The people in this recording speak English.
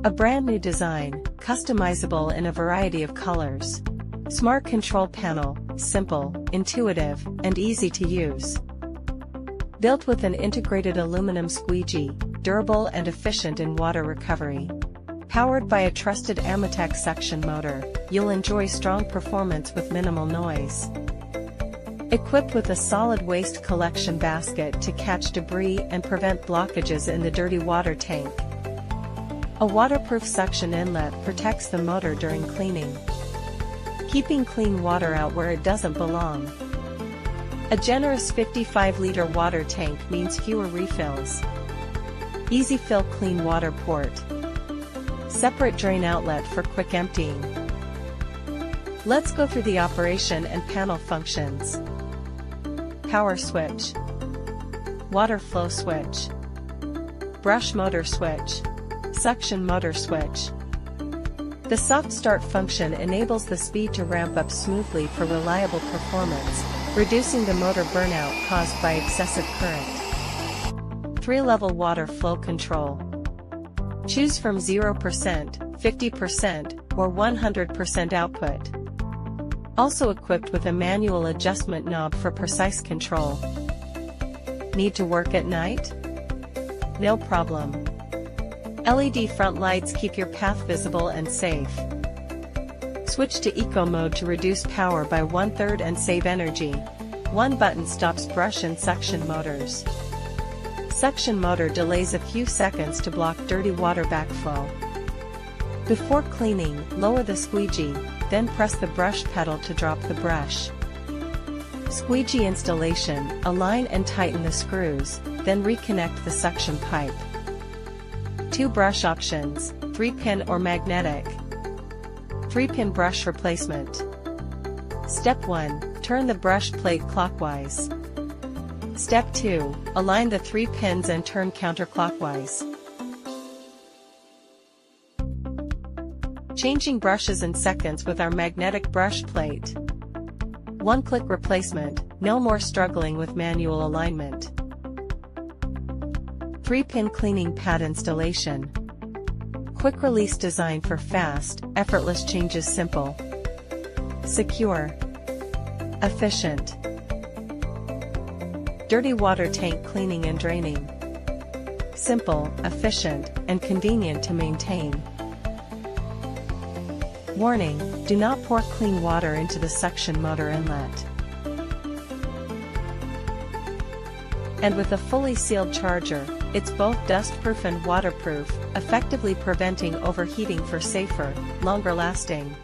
A brand new design, customizable in a variety of colors. Smart control panel, simple, intuitive, and easy to use. Built with an integrated aluminum squeegee, durable and efficient in water recovery. Powered by a trusted Ametek suction motor, you'll enjoy strong performance with minimal noise. Equipped with a solid waste collection basket to catch debris and prevent blockages in the dirty water tank. A waterproof suction inlet protects the motor during cleaning, keeping clean water out where it doesn't belong. A generous 55-liter water tank means fewer refills. Easy fill clean water port. Separate drain outlet for quick emptying. Let's go through the operation and panel functions. Power switch. Water flow switch. Brush motor switch. Suction motor switch. The soft start function enables the speed to ramp up smoothly for reliable performance, reducing the motor burnout caused by excessive current. 3-level water flow control. Choose from 0%, 50%, or 100% output. Also equipped with a manual adjustment knob for precise control. Need to work at night? No problem. LED front lights keep your path visible and safe. Switch to Eco mode to reduce power by 1/3 and save energy. One button stops brush and suction motors. Suction motor delays a few seconds to block dirty water backflow. Before cleaning, lower the squeegee, then press the brush pedal to drop the brush. Squeegee installation, align and tighten the screws, then reconnect the suction pipe. 2 brush options, 3-pin or magnetic. 3-pin brush replacement. Step 1, turn the brush plate clockwise. Step 2, align the 3 pins and turn counterclockwise. Changing brushes in seconds with our magnetic brush plate. 1-click replacement, no more struggling with manual alignment. 3-pin cleaning pad installation. Quick release design for fast, effortless changes. Simple, secure, efficient. Dirty water tank cleaning and draining. Simple, efficient, and convenient to maintain. Warning, do not pour clean water into the suction motor inlet. And with a fully sealed charger, it's both dustproof and waterproof, effectively preventing overheating for safer, longer lasting